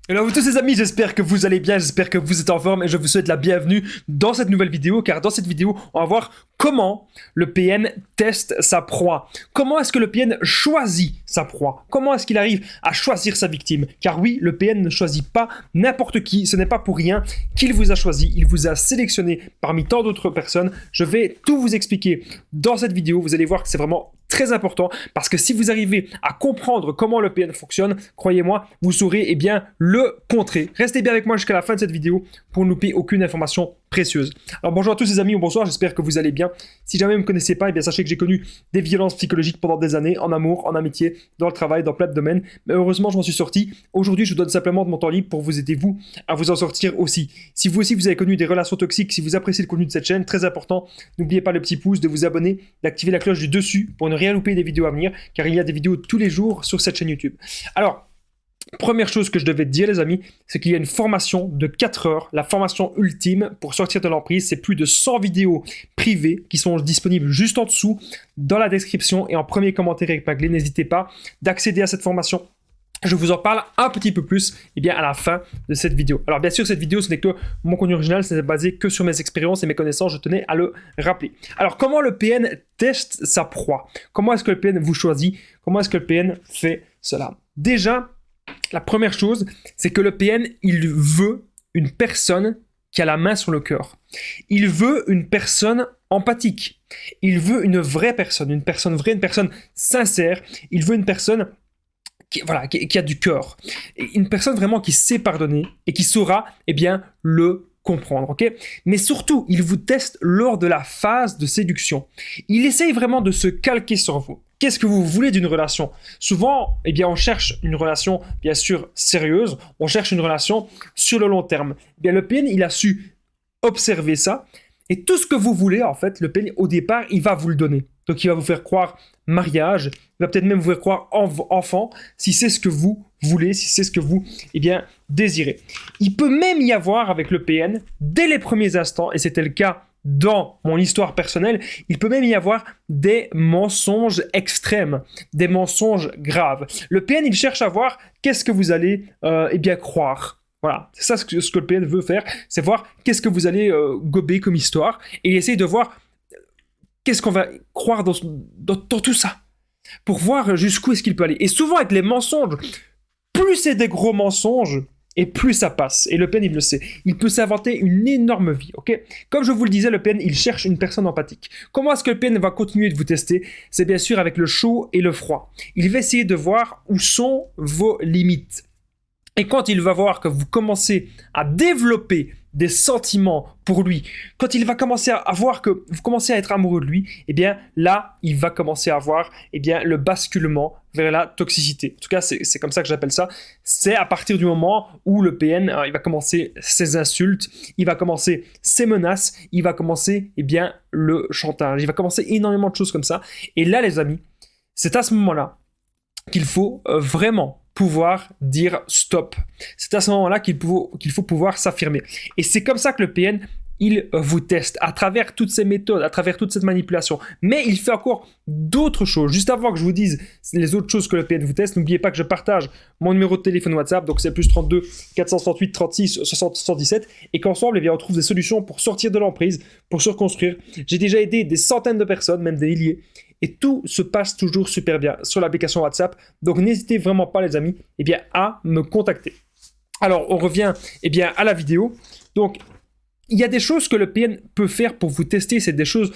Hello à vous tous les amis, j'espère que vous allez bien, j'espère que vous êtes en forme et je vous souhaite la bienvenue dans cette nouvelle vidéo car dans cette vidéo, on va voir comment le PN teste sa proie. Comment est-ce que le PN choisit sa proie? Comment est-ce qu'il arrive à choisir sa victime? Car oui, le PN ne choisit pas n'importe qui, ce n'est pas pour rien qu'il vous a choisi, il vous a sélectionné parmi tant d'autres personnes. Je vais tout vous expliquer dans cette vidéo, vous allez voir que c'est vraiment très important parce que si vous arrivez à comprendre comment le PN fonctionne, croyez-moi, vous saurez bien le contrer. Restez bien avec moi jusqu'à la fin de cette vidéo pour ne louper aucune information précieuse. Alors bonjour à tous les amis ou bonsoir, j'espère que vous allez bien. Si jamais vous ne me connaissez pas, sachez que j'ai connu des violences psychologiques pendant des années, en amour, en amitié, dans le travail, dans plein de domaines. Mais heureusement, je m'en suis sorti. Aujourd'hui, je vous donne simplement de mon temps libre pour vous aider, vous, à vous en sortir aussi. Si vous aussi, vous avez connu des relations toxiques, si vous appréciez le contenu de cette chaîne, très important, n'oubliez pas le petit pouce, de vous abonner, d'activer la cloche du dessus pour ne rien louper des vidéos à venir, car il y a des vidéos tous les jours sur cette chaîne YouTube. Alors, première chose que je devais te dire les amis, c'est qu'il y a une formation de 4 heures, la formation ultime pour sortir de l'emprise. C'est plus de 100 vidéos privées qui sont disponibles juste en dessous dans la description et en premier commentaire épinglé. N'hésitez pas d'accéder à cette formation. Je vous en parle un petit peu plus à la fin de cette vidéo. Alors bien sûr, cette vidéo, ce n'est que mon contenu original, c'est basé que sur mes expériences et mes connaissances, je tenais à le rappeler. Alors comment le PN teste sa proie? Comment est-ce que le PN vous choisit? Comment est-ce que le PN fait cela? Déjà, la première chose, c'est que le PN, il veut une personne qui a la main sur le cœur. Il veut une personne empathique. Il veut une vraie personne, une personne vraie, une personne sincère. Il veut une personne qui a du cœur. Une personne vraiment qui sait pardonner et qui saura, le comprendre, ok? Mais surtout, il vous teste lors de la phase de séduction. Il essaye vraiment de se calquer sur vous. Qu'est-ce que vous voulez d'une relation? Souvent, on cherche une relation, bien sûr, sérieuse. On cherche une relation sur le long terme. Le PN, il a su observer ça. Et tout ce que vous voulez, en fait, le PN, au départ, il va vous le donner. Donc, il va vous faire croire mariage. Il va peut-être même vous faire croire enfant, si c'est ce que vous voulez, si c'est ce que vous, désirez. Il peut même y avoir, avec le PN, dès les premiers instants, et c'était le cas dans mon histoire personnelle, il peut même y avoir des mensonges extrêmes, des mensonges graves. Le PN, il cherche à voir qu'est-ce que vous allez croire. Voilà, c'est ça ce que le PN veut faire, c'est voir qu'est-ce que vous allez gober comme histoire, et il essaye de voir qu'est-ce qu'on va croire dans tout ça, pour voir jusqu'où est-ce qu'il peut aller. Et souvent avec les mensonges, plus c'est des gros mensonges, et plus ça passe. Et le PN, il le sait. Il peut s'inventer une énorme vie, ok? Comme je vous le disais, le PN, il cherche une personne empathique. Comment est-ce que le PN va continuer de vous tester? C'est bien sûr avec le chaud et le froid. Il va essayer de voir où sont vos limites. Et quand il va voir que vous commencez à développer des sentiments pour lui, quand il va commencer à voir que vous commencez à être amoureux de lui, là, il va commencer à voir le basculement vers la toxicité. En tout cas, c'est comme ça que j'appelle ça. C'est à partir du moment où le PN, il va commencer ses insultes, il va commencer ses menaces, il va commencer le chantage, il va commencer énormément de choses comme ça. Et là, les amis, c'est à ce moment-là qu'il faut vraiment pouvoir dire stop. C'est à ce moment-là qu'il faut pouvoir s'affirmer. Et c'est comme ça que le PN, il vous teste à travers toutes ces méthodes, à travers toute cette manipulation. Mais il fait encore d'autres choses. Juste avant que je vous dise les autres choses que le PN vous teste, n'oubliez pas que je partage mon numéro de téléphone WhatsApp, donc c'est plus 32 468 36 60 117, et qu'ensemble, on trouve des solutions pour sortir de l'emprise, pour se reconstruire. J'ai déjà aidé des centaines de personnes, même des milliers, et tout se passe toujours super bien sur l'application WhatsApp. Donc n'hésitez vraiment pas les amis, à me contacter. Alors on revient à la vidéo. Donc il y a des choses que le PN peut faire pour vous tester, c'est des choses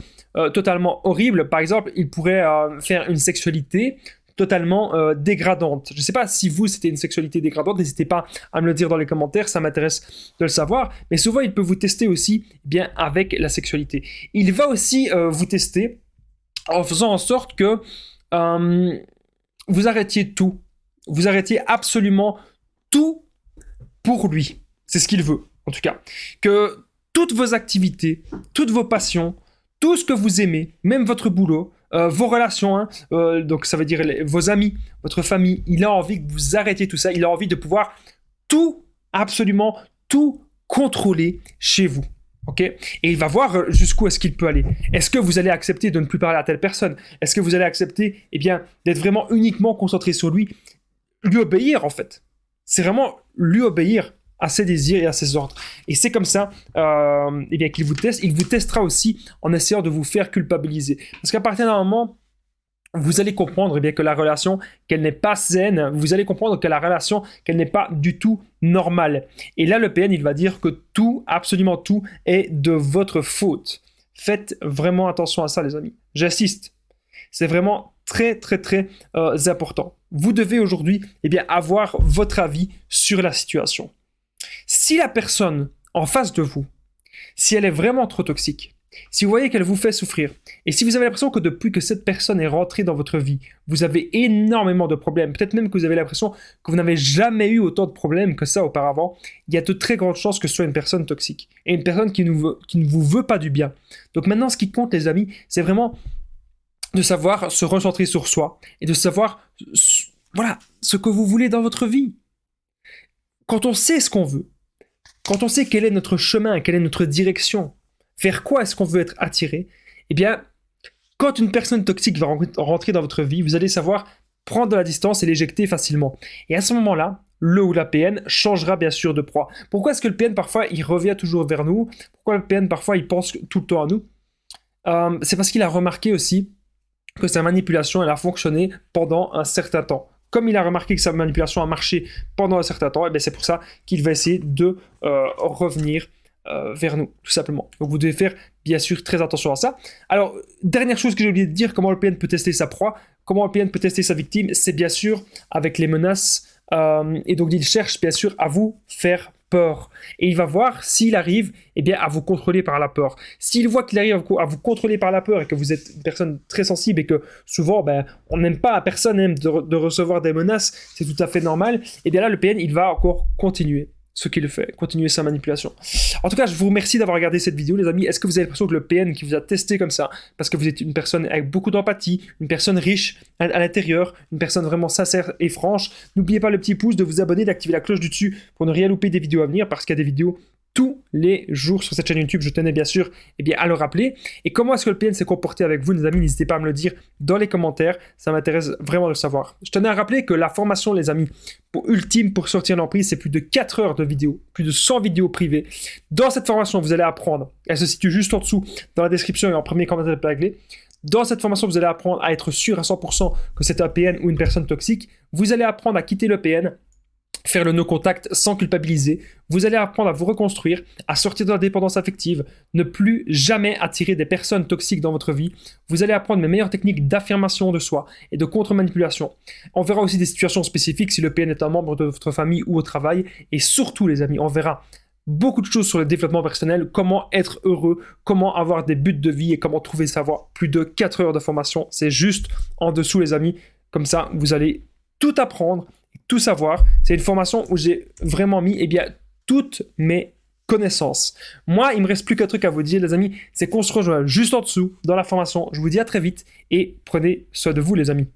totalement horribles. Par exemple, il pourrait faire une sexualité totalement dégradante. Je ne sais pas si vous, c'était une sexualité dégradante, n'hésitez pas à me le dire dans les commentaires, ça m'intéresse de le savoir. Mais souvent, il peut vous tester aussi avec la sexualité. Il va aussi vous tester en faisant en sorte que vous arrêtiez tout. Vous arrêtiez absolument tout pour lui. C'est ce qu'il veut, en tout cas. Que toutes vos activités, toutes vos passions, tout ce que vous aimez, même votre boulot, vos relations, donc ça veut dire vos amis, votre famille, il a envie que vous arrêtiez tout ça, il a envie de pouvoir tout, absolument tout contrôler chez vous. ok? Et il va voir jusqu'où est-ce qu'il peut aller. Est-ce que vous allez accepter de ne plus parler à telle personne? Est-ce que vous allez accepter d'être vraiment uniquement concentré sur lui? Lui obéir, en fait. c'est vraiment lui obéir à ses désirs et à ses ordres. Et c'est comme ça eh bien, qu'il vous teste. Il vous testera aussi en essayant de vous faire culpabiliser. Parce qu'à partir d'un moment, vous allez comprendre eh bien, que la relation, qu'elle n'est pas saine, vous allez comprendre que la relation, qu'elle n'est pas du tout normale. Et là, le PN, il va dire que tout, absolument tout, est de votre faute. Faites vraiment attention à ça, les amis. J'insiste. C'est vraiment très, très, très important. Vous devez aujourd'hui eh bien, avoir votre avis sur la situation. Si la personne en face de vous, si elle est vraiment trop toxique, si vous voyez qu'elle vous fait souffrir, et si vous avez l'impression que depuis que cette personne est rentrée dans votre vie, vous avez énormément de problèmes, peut-être même que vous avez l'impression que vous n'avez jamais eu autant de problèmes que ça auparavant, il y a de très grandes chances que ce soit une personne toxique, et une personne qui ne vous veut pas du bien. Donc maintenant, ce qui compte, les amis, c'est vraiment de savoir se recentrer sur soi, et de savoir, voilà, ce que vous voulez dans votre vie. Quand on sait ce qu'on veut, quand on sait quel est notre chemin, quelle est notre direction, vers quoi est-ce qu'on veut être attiré, eh bien, quand une personne toxique va rentrer dans votre vie, vous allez savoir prendre de la distance et l'éjecter facilement. Et à ce moment-là, le ou la PN changera bien sûr de proie. Pourquoi est-ce que le PN, parfois, il revient toujours vers nous? Pourquoi le PN, parfois, il pense tout le temps à nous? C'est parce qu'il a remarqué aussi que sa manipulation, elle a fonctionné pendant un certain temps. Comme il a remarqué que sa manipulation a marché pendant un certain temps, et bien c'est pour ça qu'il va essayer de revenir vers nous, tout simplement. Donc vous devez faire bien sûr très attention à ça. Alors, dernière chose que j'ai oublié de dire, comment le PN peut tester sa proie, comment le PN peut tester sa victime, c'est bien sûr avec les menaces, et donc il cherche bien sûr à vous faire peur. Et il va voir s'il arrive eh bien, à vous contrôler par la peur. S'il voit qu'il arrive à vous contrôler par la peur et que vous êtes une personne très sensible et que souvent on n'aime pas, personne n'aime de recevoir des menaces, c'est tout à fait normal, et bien là le PN il va encore continuer ce qu'il fait, continuer sa manipulation. En tout cas, je vous remercie d'avoir regardé cette vidéo, les amis. Est-ce que vous avez l'impression que le PN qui vous a testé comme ça, parce que vous êtes une personne avec beaucoup d'empathie, une personne riche à l'intérieur, une personne vraiment sincère et franche, n'oubliez pas le petit pouce, de vous abonner, d'activer la cloche du dessus pour ne rien louper des vidéos à venir, parce qu'il y a des vidéos tous les jours sur cette chaîne YouTube, je tenais bien sûr à le rappeler. Et comment est-ce que le PN s'est comporté avec vous, les amis? N'hésitez pas à me le dire dans les commentaires, ça m'intéresse vraiment de le savoir. Je tenais à rappeler que la formation, les amis, ultime pour sortir l'emprise, c'est plus de 4 heures de vidéos, plus de 100 vidéos privées. Dans cette formation, vous allez apprendre, elle se situe juste en dessous, dans la description et en premier commentaire épinglé. Dans cette formation, vous allez apprendre à être sûr à 100% que c'est un PN ou une personne toxique. Vous allez apprendre à quitter le PN, faire le no-contact sans culpabiliser. Vous allez apprendre à vous reconstruire, à sortir de la dépendance affective, ne plus jamais attirer des personnes toxiques dans votre vie. Vous allez apprendre mes meilleures techniques d'affirmation de soi et de contre-manipulation. On verra aussi des situations spécifiques si le PN est un membre de votre famille ou au travail. Et surtout, les amis, on verra beaucoup de choses sur le développement personnel, comment être heureux, comment avoir des buts de vie et comment trouver sa voie. Plus de 4 heures de formation, c'est juste en dessous, les amis. Comme ça, vous allez tout apprendre, tout savoir. C'est une formation où j'ai vraiment mis toutes mes connaissances. Moi, il me reste plus qu'un truc à vous dire, les amis, c'est qu'on se rejoint juste en dessous dans la formation. Je vous dis à très vite et prenez soin de vous, les amis.